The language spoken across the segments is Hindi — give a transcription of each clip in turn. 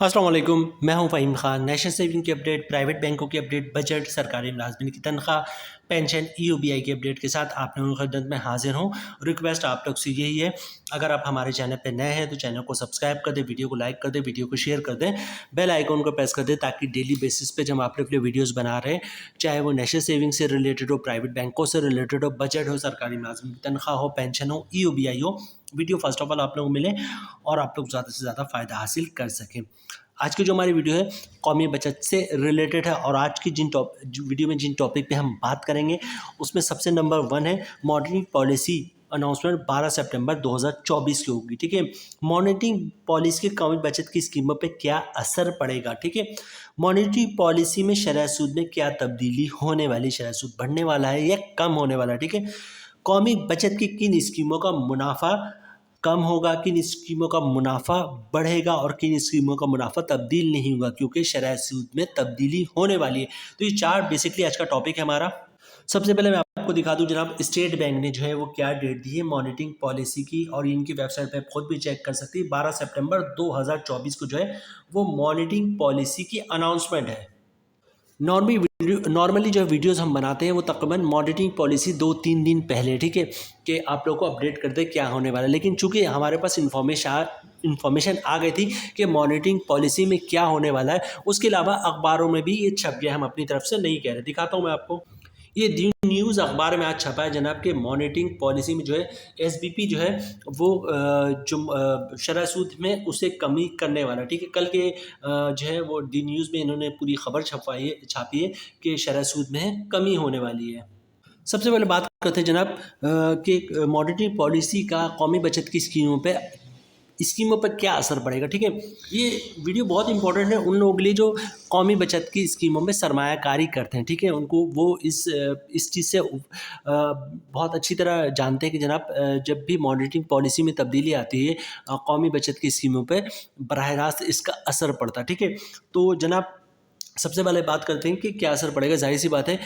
अस्सलाम वालेकुम, मैं हूं फ़हीम खान। नेशनल सेविंग की अपडेट, प्राइवेट बैंकों की अपडेट, बजट, सरकारी मुलाजमिन की तनख्वाह, पेंशन, ईओबीआई की अपडेट के साथ आप लोगों की खिदमत में हाजिर हूं। रिक्वेस्ट आप लोग से यही है, अगर आप हमारे चैनल पर नए हैं तो चैनल को सब्सक्राइब कर दें, वीडियो को लाइक कर दें, वीडियो को शेयर कर दें, बेल आइकन को प्रेस कर दें ताकि डेली बेसिस पे जब आप लोग के लिए वीडियोज़ बना रहे हैं, चाहे वो नेशनल सेविंग से रिलेटेड हो, प्राइवेट बैंकों से रिलेटेड हो, बजट हो, सरकारी मुलाजमिन की तनख्वाह हो, पेंशन हो, ईओबीआई हो, वीडियो फर्स्ट ऑफ ऑल आप लोगों को मिले और आप लोग ज़्यादा से ज़्यादा फ़ायदा हासिल कर सकें। आज की जो हमारी वीडियो है कौमी बचत से रिलेटेड है और आज की वीडियो में जिन टॉपिक पे हम बात करेंगे उसमें सबसे नंबर 1 है मॉनेटरी पॉलिसी अनाउंसमेंट 12 सितंबर 2024 की होगी। ठीक है, मॉनेटरी पॉलिसी की कौमी बचत की स्कीमों पे क्या असर पड़ेगा। ठीक है, मॉनेटरी पॉलिसी में शरह सूद में क्या तब्दीली होने वाली, शरह सूद बढ़ने वाला है या कम होने वाला है। ठीक है, कौमी बचत की किन स्कीमों का मुनाफा कम होगा, किन स्कीमों का मुनाफा बढ़ेगा और किन स्कीमों का मुनाफा तब्दील नहीं होगा क्योंकि शरह सूद में तब्दीली होने वाली है। तो ये चार बेसिकली आज का टॉपिक है हमारा। सबसे पहले मैं आपको दिखा दूं जनाब, स्टेट बैंक ने जो है वो क्या डेट दी है मॉनेटरी पॉलिसी की और इनकी वेबसाइट पे खुद भी चेक कर सकती है। 12 सितंबर 2024 को जो है वो मॉनेटरी पॉलिसी की अनाउंसमेंट है। नॉर्मली जो वीडियोस हम बनाते हैं वो तकरीबन मॉनेटरी पॉलिसी 2-3 दिन पहले, ठीक है, कि आप लोग को अपडेट कर दे क्या होने वाला है। लेकिन चूंकि हमारे पास इन्फॉर्मेशन आ गई थी कि मॉनेटरी पॉलिसी में क्या होने वाला है, उसके अलावा अखबारों में भी ये छप गया, हम अपनी तरफ से नहीं कह रहे। दिखाता हूँ मैं आपको, ये दी न्यूज़ अखबार में आज छपा है जनाब के मॉनेटरी पॉलिसी में जो है एसबीपी जो है वो जो शरह सूद में उसे कमी करने वाला। ठीक है, कल के जो है वो डी न्यूज़ में इन्होंने पूरी खबर छापी है कि शरह सूद में कमी होने वाली है। सबसे पहले बात करते हैं जनाब कि मॉनेटरी पॉलिसी का कौमी बचत की स्कीमों पर क्या असर पड़ेगा। ठीक है, ये वीडियो बहुत इंपॉर्टेंट है उन लोगों के लिए जो कौमी बचत की स्कीमों में सरमायाकारी करते हैं। ठीक है, उनको वो इस चीज़ से बहुत अच्छी तरह जानते हैं कि जनाब जब भी मॉनेटरी पॉलिसी में तब्दीली आती है कौमी बचत की स्कीमों पर बराह रास्त इसका असर पड़ता है। ठीक है, तो जनाब सबसे पहले बात करते हैं कि क्या असर पड़ेगा। जाहिर सी बात है,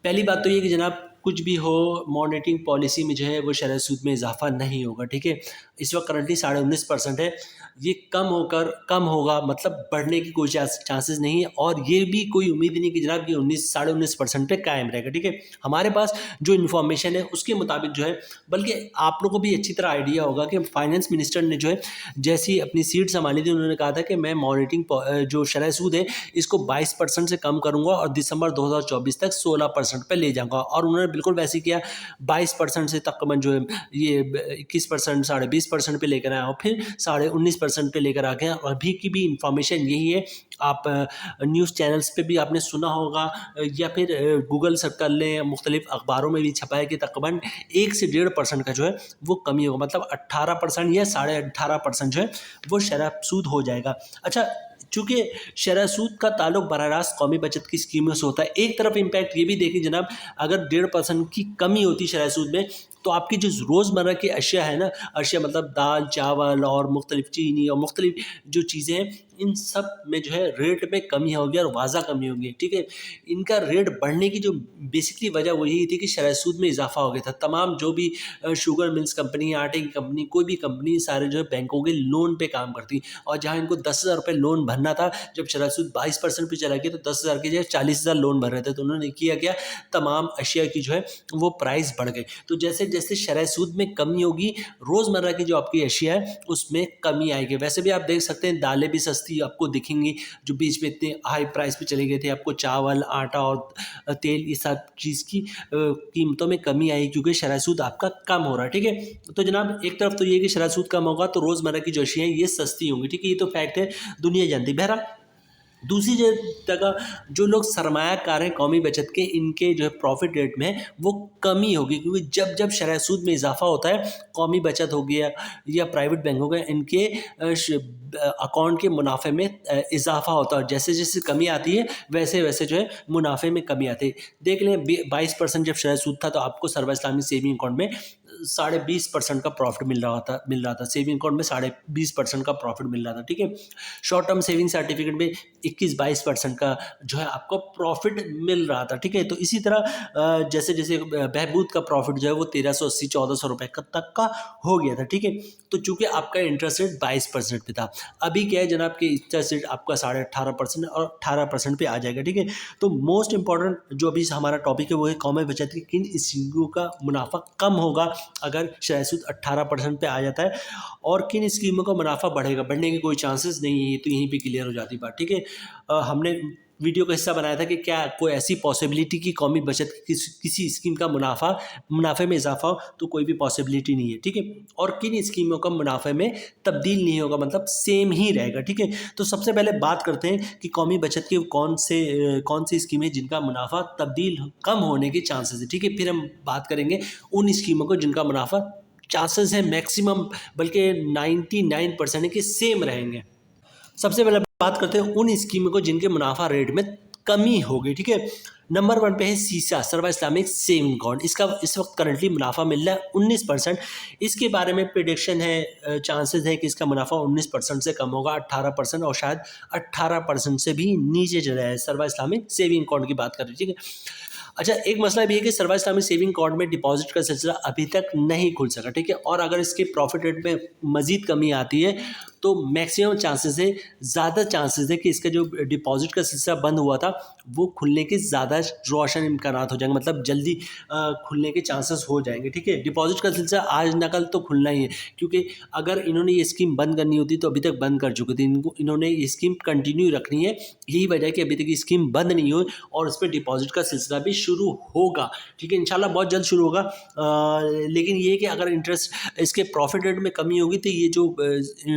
पहली बात तो ये कि जनाब कुछ भी हो मॉनेटरी पॉलिसी में जो है वो शरह सूद में इजाफा नहीं होगा। ठीक है, इस वक्त करंटली 19.5% है, ये कम होगा, मतलब बढ़ने की कोई चांसेस नहीं है और ये भी कोई उम्मीद नहीं कि जनाब ये 19-19.5% पे कायम रहेगा। ठीक है, हमारे पास जो इन्फॉर्मेशन है उसके मुताबिक जो है, बल्कि आप लोगों को भी अच्छी तरह आइडिया होगा कि फाइनेंस मिनिस्टर ने जो है जैसी अपनी सीट संभाली थी उन्होंने कहा था कि मैं मॉनेटरी जो शरह सूद है इसको 22% से कम करूंगा और दिसंबर 2024 तक 16% पे ले जाऊंगा और उन्होंने बिल्कुल वैसे किया। 22% से तकरीबन जो है ये 21%, 20.5% पे लेकर आया और फिर 19.5% पे लेकर आ गया। अभी की भी इंफॉर्मेशन यही है, आप न्यूज़ चैनल्स पे भी आपने सुना होगा या फिर गूगल सर्च कर लें, मुख्तलिफ अखबारों में भी छपा है कि तकरीबन 1 से 1.5% का जो है वो कमी होगा, मतलब 18% या 18.5% जो है वो शरह सूद हो जाएगा। अच्छा, चूँकि शरह सूद का ताल्लुक बराह रास्त कौमी बचत की स्कीमों से होता है, एक तरफ इम्पैक्ट ये भी देखिए जनाब, अगर 1.5% की कमी होती शरह सूद में तो आपकी जो रोज़मर्रा की अशिया है ना, अशिया मतलब दाल चावल और मुख्तलिफ चीनी और मुख्तलिफ जो चीज़ें हैं, इन सब में जो है रेट में कमी होगी और वाज़ा कमी होगी। ठीक है, इनका रेट बढ़ने की जो बेसिकली वजह वो यही थी कि शरह सूद में इजाफा हो गया था। तमाम जो भी शुगर मिल्स कंपनी, आटे की कंपनी, कोई भी कंपनी सारे जो है बैंकों के लोन पे काम करती और जहाँ इनको 10,000 रुपये लोन भरना था, जब शरह सूद 22% पे चला गया तो 10,000 की जगह 40,000 लोन भर रहे थे। तो उन्होंने किया क्या, तमाम अशिया की जो है वो प्राइस बढ़ गई। तो जैसे जैसे शरह सूद में कमी होगी, रोज़मर्रा की जो आपकी अशिया है उसमें कमी आएगी। वैसे भी आप देख सकते हैं दालें भी सस्ती आपको दिखेंगी, जो बीच में इतने हाई प्राइस पे चले गए थे, आपको चावल, आटा और तेल, ये सब चीज़ की कीमतों में कमी आई क्योंकि शरह सूद आपका कम हो रहा है। ठीक है, तो जनाब एक तरफ तो ये कि शरह सूद कम होगा तो रोज़मर्रा की जो अशिया है ये सस्ती होंगी। ठीक है, ये तो फैक्ट है, दुनिया जानती है। बहरहाल दूसरी जगह जो लोग सरमायाकार हैं कौमी बचत के, इनके जो है प्रॉफिट रेट में वो कमी होगी क्योंकि जब जब शरह सूद में इजाफा होता है, कौमी बचत हो गया या प्राइवेट बैंक हो गया, इनके अकाउंट के मुनाफे में इजाफा होता है। जैसे जैसे कमी आती है वैसे वैसे जो है मुनाफे में कमी आती है। देख लें 22% जब शरह सूद था तो आपको सर्वा इस्लामी सेविंग अकाउंट में 20.5% का प्रॉफिट मिल रहा था सेविंग अकाउंट में 20.5% का प्रॉफिट मिल रहा था, ठीक है। शॉर्ट टर्म सेविंग सर्टिफिकेट में 21-22% का जो है आपको प्रॉफिट मिल रहा था, ठीक है। तो इसी तरह जैसे जैसे बहबूद का प्रॉफिट जो है वो 1380-1400 रुपये तक का हो गया था, ठीक है। तो चूंकि आपका इंटरेस्ट रेट 22% पे था, अभी क्या है जनाब कि इंटरेस्ट रेट आपका 18.5% और 18% पे आ जाएगा, ठीक है। तो मोस्ट इंपॉर्टेंट जो अभी हमारा टॉपिक है वो है कौमी बचत की किन स्कीमों का मुनाफा कम होगा अगर शरह सूद 18% पे आ जाता है, और किन स्कीमों का मुनाफा बढ़ेगा, बढ़ने के कोई चांसेस नहीं है। तो यहीं पे क्लियर हो जाती बात, ठीक है। हमने वीडियो का हिस्सा बनाया था कि क्या कोई ऐसी पॉसिबिलिटी की कौमी बचत किसी स्कीम का मुनाफे में इजाफा हो, तो कोई भी पॉसिबिलिटी नहीं है, ठीक है। और किन स्कीमों का मुनाफे में तब्दील नहीं होगा, मतलब सेम ही रहेगा, ठीक है। तो सबसे पहले बात करते हैं कि कौमी बचत की कौन सी स्कीम है जिनका मुनाफा तब्दील कम होने के चांसेस है, ठीक है। फिर हम बात करेंगे उन स्कीमों को जिनका मुनाफा चांसेस है मैक्सिमम, बल्कि 99% है कि सेम रहेंगे। सबसे पहले बात करते हैं उन स्कीमों को जिनके मुनाफा रेट में कमी होगी, ठीक है। नंबर 1 पे है सीसा सर्वा इस्लामिक सेविंग अकाउंट। इसका इस वक्त करंटली मुनाफा मिल रहा है 19%। इसके बारे में प्रिडिक्शन है, चांसेस है कि इसका मुनाफा 19% से कम होगा, 18% और शायद 18% से भी नीचे चला है। सर्वा इस्लामिक सेविंग अकाउंट की बात कर रही है, ठीक है। अच्छा, एक मसला भी है कि सर्वा इस्लामिक सेविंग अकाउंट में डिपॉजिट का सिलसिला अभी तक नहीं खुल सका, ठीक है। और अगर इसके प्रॉफिट रेट में मज़ीद कमी आती है तो मैक्सिमम चांसेस है, ज़्यादा चांसेस है कि इसका जो डिपॉजिट का सिलसिला बंद हुआ था वो खुलने के ज़्यादा रोशन इम्कानात हो जाएंगे, मतलब जल्दी खुलने के चांसेस हो जाएंगे, ठीक है। डिपॉजिट का सिलसिला आज न कल तो खुलना ही है, क्योंकि अगर इन्होंने ये स्कीम बंद करनी होती तो अभी तक बंद कर चुके थे। इन्होंने ये स्कीम कंटिन्यू रखनी है, यही वजह है कि अभी तक ये स्कीम बंद नहीं हुई और उस पर डिपॉजिट का सिलसिला भी शुरू होगा, ठीक है। इंशाल्लाह बहुत जल्द शुरू होगा। लेकिन ये कि अगर इंटरेस्ट इसके प्रॉफिट रेट में कमी होगी तो ये जो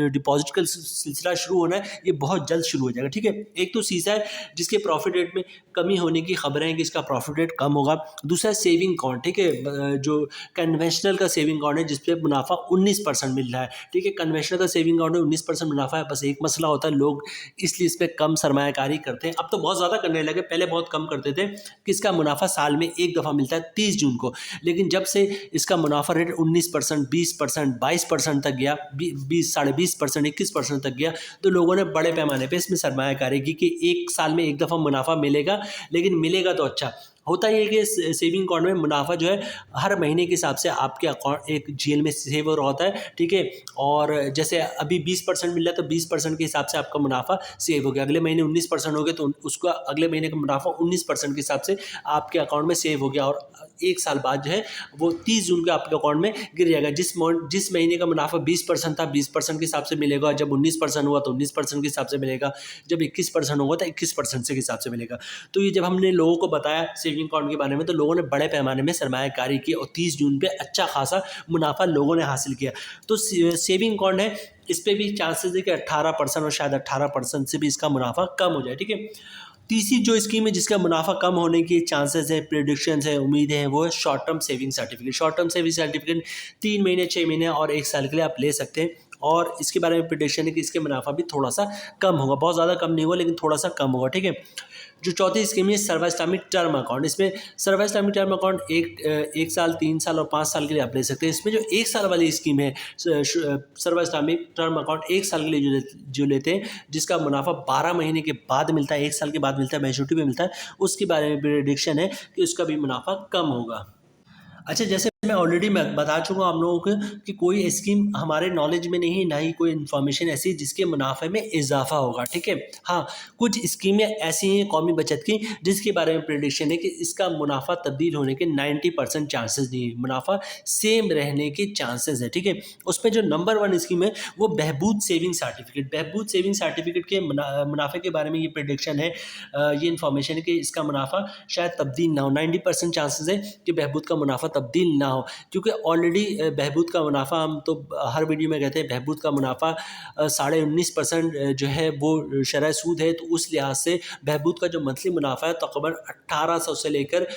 डिपॉजिट का सिलसिला शुरू होना है ये बहुत जल्द शुरू हो जाएगा, ठीक है। एक तो सीसा है जिसके प्रॉफिट रेट में कमी होने की खबरें हैं कि इसका प्रॉफिट रेट कम होगा। दूसरा सेविंग अकाउंट, ठीक है, जो कन्वेंशनल का सेविंग अकाउंट है जिसपे मुनाफा 19% मिल रहा है, ठीक है। कन्वेंशनल का सेविंग अकाउंट में 19% मुनाफा है, बस एक मसला होता है लोग इसलिए इस पर कम सरमायाकारी करते हैं। अब तो बहुत ज़्यादा करने लगे, पहले बहुत कम करते थे कि इसका मुनाफा साल में एक दफ़ा मिलता है 30 जून को, लेकिन जब से इसका मुनाफा रेट 19%, 20%, 22% तक गया, 20-20.5%, 21% तक गया, तो लोगों ने बड़े पैमाने पे इसमें सरमायाकारी की कि एक साल में एक दफ़ा मुनाफा मिलेगा, लेकिन मिलेगा तो अच्छा। होता ही है कि सेविंग अकाउंट में मुनाफा जो है हर महीने के हिसाब से आपके अकाउंट एक जेल में सेव हो रहा होता है, ठीक है। और जैसे अभी 20% मिल रहा है तो 20% के हिसाब से आपका मुनाफा सेव हो गया, अगले महीने 19% हो गया तो उसका अगले महीने का मुनाफा 19% के हिसाब से आपके अकाउंट में सेव हो गया, और एक साल बाद जो है वो 30 जून के आपके अकाउंट में गिर जाएगा। जिस महीने का मुनाफा 20% था 20% के हिसाब से मिलेगा, जब 19% हुआ तो 19% के हिसाब से मिलेगा, जब 21% होगा तो 21% के हिसाब से मिलेगा। तो ये जब हमने लोगों को बताया सेविंग अकाउंट के बारे में तो लोगों ने बड़े पैमाने में सरमायाकारी की और 30 जून पे अच्छा खासा मुनाफा लोगों ने हासिल किया। तो सेविंग अकाउंट है, इस पर भी चांसेस है कि 18% और शायद 18% से भी इसका मुनाफा कम हो जाए, ठीक है। तीसरी जो स्कीम है जिसका मुनाफा कम होने के चांसेस है, प्रेडिक्शंस है, उम्मीदें हैं, वो है short term saving certificate. Short term saving certificate 3 महीने, 6 महीने और 1 साल के लिए आप ले सकते हैं, और इसके बारे में प्रेडिक्शन है कि इसके मुनाफा भी थोड़ा सा कम होगा, बहुत ज़्यादा कम नहीं होगा लेकिन थोड़ा सा कम होगा, ठीक है। जो चौथी स्कीम है सर्वा इस्लामिक टर्म अकाउंट। इसमें सर्वा इस्लामिक टर्म अकाउंट एक साल, 3 साल और 5 साल के लिए आप ले सकते हैं। इसमें जो 1 साल वाली स्कीम है सर्वा इस्लामिक टर्म अकाउंट 1 साल के लिए जो लेते हैं, जिसका मुनाफा 12 महीने के बाद मिलता है, 1 साल के बाद मिलता है, मैच्योरिटी में मिलता है, उसके बारे में प्रेडिक्शन है कि उसका भी मुनाफा कम होगा। अच्छा, जैसे मैं ऑलरेडी बता चुका हूँ आप लोगों को कि कोई स्कीम हमारे नॉलेज में नहीं है, ना ही कोई इन्फॉर्मेशन ऐसी जिसके मुनाफे में इजाफा होगा, ठीक है। हाँ, कुछ स्कीमें ऐसी हैं कौमी बचत की जिसके बारे में प्रेडिक्शन है कि इसका मुनाफा तब्दील होने के 90% चांसेस नहीं है, मुनाफा सेम रहने के चांसेस है, ठीक है। उसमें जो नंबर 1 स्कीम है वो बहबूद सेविंग सर्टिफिकेट। बहबूद सेविंग सर्टिफिकेट के मुनाफे के बारे में ये प्रेडिक्शन है, ये इन्फॉर्मेशन है कि इसका मुनाफा शायद तब्दील ना हो। 90% चांसेस है कि बहबूद का मुनाफा तब्दील ना हो, क्योंकि ऑलरेडी बहबूद का मुनाफा, हम तो हर वीडियो में कहते हैं बहबूद का मुनाफा 19.5% जो है वो शरह सूद है, तो उस लिहाज से बहबूद का जो मंथली मुनाफा है तकरीबन 1800 से लेकर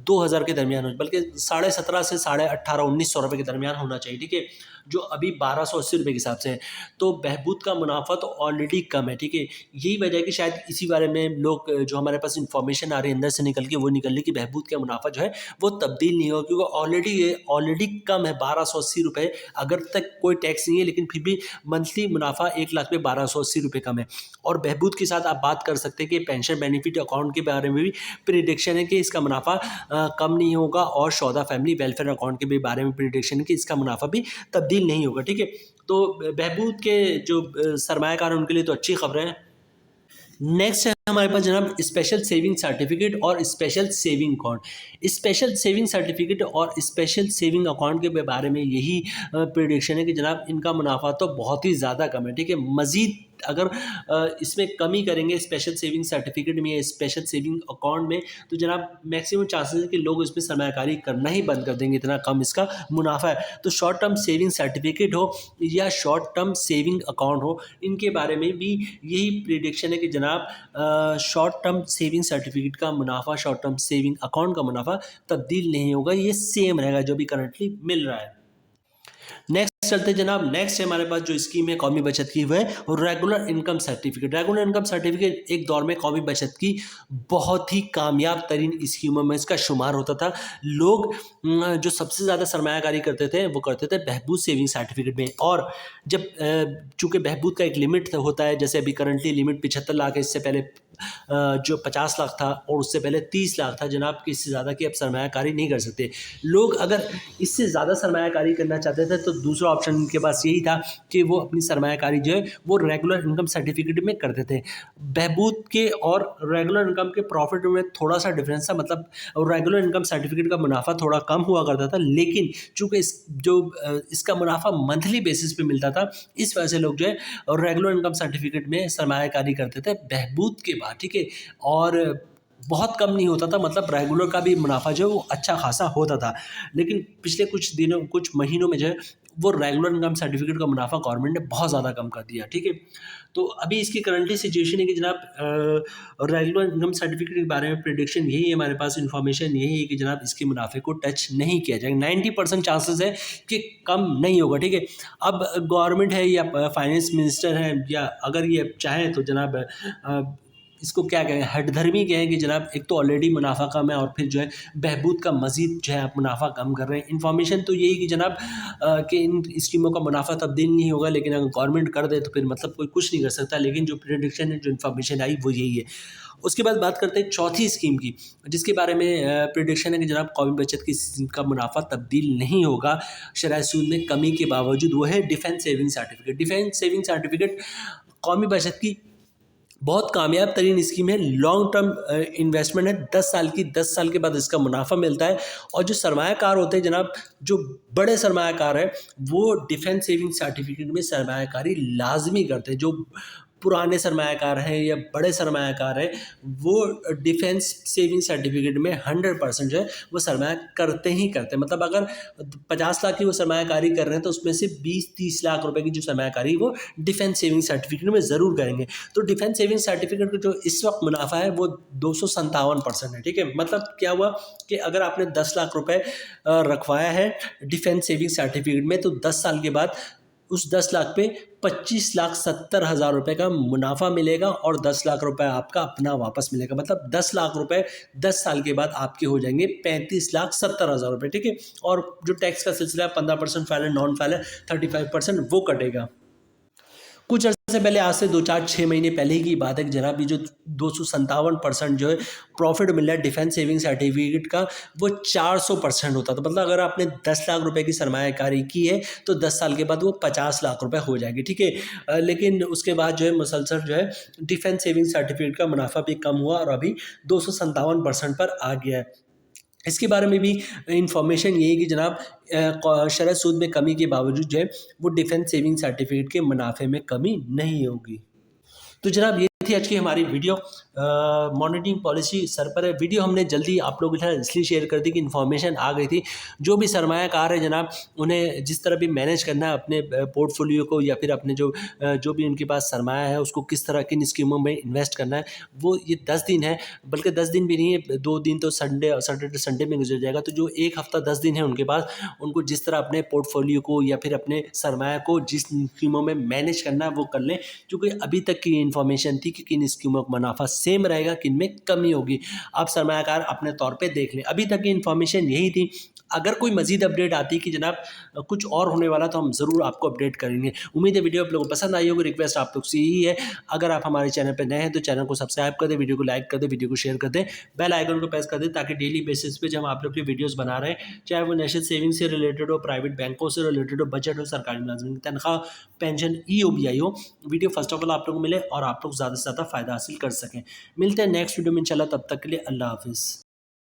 2000 के दरमियान हो, बल्कि 17.5 से 18.5 1900 रुपये के दरमियान होना चाहिए, ठीक है। जो अभी 1280 रुपये के हिसाब से है। तो बहबूद का मुनाफा तो ऑलरेडी कम है, ठीक है। यही वजह है कि शायद इसी बारे में लोग जो हमारे पास इन्फॉर्मेशन आ रही है अंदर से निकल के, वो निकल रही कि बहबूद का मुनाफा जो है वो तब्दील नहीं होगा, क्योंकि ऑलरेडी कम है 1280 रुपये। अगर तक कोई टैक्स नहीं है लेकिन फिर भी मंथली मुनाफा 1 लाख पे 1280 रुपये कम है। और बहबूद के साथ आप बात कर सकते हैं कि पेंशन बेनिफिट अकाउंट के बारे में भी प्रिडिक्शन है कि इसका मुनाफा कम नहीं होगा, और शौदा फैमिली वेलफेयर अकाउंट के भी बारे में प्रिडिक्शन है कि इसका मुनाफा भी तब्दील नहीं होगा, ठीक है। तो बहबूद के जो सरमायाकार हैं उनके लिए तो अच्छी खबरें हैं। नेक्स्ट है हमारे पास जनाब स्पेशल सेविंग सर्टिफिकेट और special saving account. Special saving certificate और स्पेशल सेविंग अकाउंट के बारे में यही प्रेडिक्शन है कि जनाब इनका मुनाफा तो बहुत ही ज़्यादा कम है, ठीक है। मज़ीद अगर इसमें कमी करेंगे स्पेशल सेविंग सर्टिफिकेट में या स्पेशल सेविंग अकाउंट में, तो जनाब मैक्सिमम चांसेस है कि लोग इसमें सरमायाकारी करना ही बंद कर देंगे, इतना कम इसका मुनाफा है। तो शॉर्ट टर्म सेविंग सर्टिफिकेट हो या शॉर्ट टर्म सेविंग अकाउंट हो, इनके बारे में भी यही प्रेडिक्शन है कि जनाब शॉर्ट टर्म सेविंग सर्टिफिकेट का मुनाफा शॉर्ट टर्म सेविंग अकाउंट का मुनाफा तब्दील नहीं होगा, ये सेम रहेगा जो भी करंटली मिल रहा है। नेक्स्ट चलते जनाब, नेक्स्ट है हमारे पास जो स्कीम है कौमी बचत की, वह है regular income certificate. Regular income certificate एक दौर में कौमी बचत की बहुत ही कामयाब तरीन स्कीमों में इसका शुमार होता था। लोग जो सबसे ज़्यादा सरमायाकारी करते थे वो करते थे बहबूद सेविंग सर्टिफिकेट में। और जब चूँकि बहबूद का एक लिमिट होता है, जैसे अभी करंटली लिमिट 75 लाख है, इससे पहले जो 50 लाख था और उससे पहले 30 लाख था जनाब, कि इससे ज़्यादा की अब सरमायाकारी नहीं कर सकते लोग। अगर इससे ज़्यादा सरमायाकारी करना चाहते थे तो दूसरा ऑप्शन उनके पास यही था कि वो अपनी सरमायाकारी जो है वो रेगुलर इनकम सर्टिफिकेट में करते थे। बहबूद के और रेगुलर इनकम के प्रॉफिट में थोड़ा सा डिफरेंस था, मतलब रेगुलर इनकम सर्टिफिकेट का मुनाफा थोड़ा कम हुआ करता था, लेकिन चूँकि इसका मुनाफा मंथली बेसिस पे मिलता था, इस वजह से लोग जो है रेगुलर इनकम सर्टिफिकेट में सरमायाकारी करते थे बहबूद के बाद, ठीक है। और बहुत कम नहीं होता था, मतलब रेगुलर का भी मुनाफा जो है वो अच्छा खासा होता था। लेकिन पिछले कुछ महीनों में जो है वो रेगुलर इनकम सर्टिफिकेट का मुनाफा गवर्नमेंट ने बहुत ज़्यादा कम कर दिया, ठीक है। तो अभी इसकी करंटली सिचुएशन है कि जनाब रेगुलर इनकम सर्टिफिकेट के बारे में प्रेडिक्शन यही है, हमारे पास इन्फॉर्मेशन यही है कि जनाब इसके मुनाफे को टच नहीं किया जाएगा। 90% चांसेस है कि कम नहीं होगा, ठीक है। अब गवर्नमेंट है या फाइनेंस मिनिस्टर है, या अगर ये चाहें तो जनाब इसको क्या कहें, हठधर्मी कहें कि जनाब एक तो ऑलरेडी मुनाफा कम है और फिर जो है बहबूद का मजीद जो है आप मुनाफा कम कर रहे हैं। इन्फॉर्मेशन तो यही कि जनाब कि इन स्कीमों का मुनाफा तब्दील नहीं होगा, लेकिन अगर गवर्नमेंट कर दे तो फिर मतलब कोई कुछ नहीं कर सकता। लेकिन जो प्रेडिक्शन है, जो इन्फॉर्मेशन आई वो यही है। उसके बाद बात करते हैं चौथी स्कीम की, जिसके बारे में प्रेडिक्शन है कि जनाब कौमी बचत की स्कीम का मुनाफा तब्दील नहीं होगा शरह सूद में कमी के बावजूद, वो है defence saving certificate. Defence saving certificate कौमी बचत की बहुत कामयाब तरीन स्कीम है। लॉन्ग टर्म इन्वेस्टमेंट है, 10 साल के बाद इसका मुनाफा मिलता है। और जो सरमायाकार होते हैं जनाब, जो बड़े सरमायाकार हैं, वो डिफेंस सेविंग सर्टिफिकेट में सरमायाकारी लाजमी करते हैं। जो पुराने सरमायाकार हैं या बड़े सरमायाकार हैं, वो डिफेंस सेविंग सर्टिफिकेट में 100% जो है वो सरमाया करते ही करते हैं। मतलब अगर 50 लाख की वो सरमायाकारी कर रहे हैं तो उसमें से 20-30 लाख रुपए की जो सरमायाकारी वो डिफेंस सेविंग सर्टिफिकेट में ज़रूर करेंगे। तो डिफेंस सेविंग सर्टिफिकेट का जो इस वक्त मुनाफा है वो 257% है, ठीक है। मतलब क्या हुआ कि अगर आपने 10 लाख रुपए रखवाया है डिफेंस सेविंग सर्टिफिकेट में, तो 10 साल के बाद उस 10 लाख पे 25,70,000 रुपये का मुनाफा मिलेगा और 10 लाख रुपए आपका अपना वापस मिलेगा। मतलब 10 लाख रुपए 10 साल के बाद आपके हो जाएंगे 35,70,000 रुपये, ठीक है। और जो टैक्स का सिलसिला 15% फाइल है, नॉन फाइल है 35% वो कटेगा। कुछ अर्से पहले, आज से 2-4-6 महीने पहले की बात है कि जनाब ये जो 257% जो है प्रॉफिट मिल रहा है डिफेंस सेविंग सर्टिफिकेट का, वो 400% होता था। मतलब अगर आपने 10 लाख रुपए की सरमायाकारी की है तो 10 साल के बाद वो 50 लाख रुपए हो जाएगी, ठीक है। लेकिन उसके बाद जो है मुसलसल जो है डिफेंस सेविंग सर्टिफिकेट का मुनाफा भी कम हुआ और अभी 257% पर आ गया है। इसके बारे में भी इंफॉर्मेशन यही कि जनाब शरह सूद में कमी के बावजूद जो है वो डिफेंस सेविंग सर्टिफिकेट के मुनाफे में कमी नहीं होगी। तो जनाब ये थी आज की हमारी वीडियो। मॉनिटरिंग पॉलिसी सर पर है। वीडियो हमने जल्दी आप लोगों के साथ इसलिए शेयर कर दी कि इन्फॉर्मेशन आ गई थी। जो भी सरमायाकार है जनाब, उन्हें जिस तरह भी मैनेज करना है अपने पोर्टफोलियो को, या फिर अपने जो भी उनके पास सरमाया है उसको किस तरह किन स्कीमों में इन्वेस्ट करना है, वो ये 10 दिन है, बल्कि 10 दिन भी नहीं है, 2 दिन तो सैटरडे संडे में गुजर जाएगा। तो जो 1 हफ्ता 10 दिन है उनके पास, उनको जिस तरह अपने पोर्टफोलियो को या फिर अपने सरमाया को जिस स्कीमों में मैनेज करना है वो कर लें, क्योंकि अभी तक की इन्फॉर्मेशन थी कि किन स्कीमों का मुनाफा सेम रहेगा, किन में कमी होगी। आप सरमायाकार अपने तौर पे देख लें। अभी तक की इन्फॉर्मेशन यही थी। अगर कोई मजीद अपडेट आती कि जनाब कुछ और होने वाला, तो हम ज़रूर आपको अपडेट करेंगे। उम्मीद है वीडियो आप लोगों को पसंद आई होगी। रिक्वेस्ट आप लोग से यही है, अगर आप हमारे चैनल पर नए हैं तो चैनल को सब्सक्राइब कर दें, वीडियो को लाइक कर दें, वीडियो को शेयर कर दें, बेल आइकन को प्रेस कर दें, ताकि डेली बेसिस पे जब हम आप लोग की वीडियोस बना रहे हैं, चाहे वो नेशनल सेविंग से रिलेटेड हो, प्राइवेट बैंकों से रिलेटेड हो, बजट हो, सरकारी मुलाजिम की तनख्वाह, पेंशन, EOBI हो, वीडियो फर्स्ट ऑफ ऑल आप लोग को मिले और आप लोग ज़्यादा से ज़्यादा फ़ायदा हासिल कर सकें। मिलते हैं नेक्स्ट वीडियो में इंशाल्लाह, तब तक के लिए अल्लाह हाफिज़।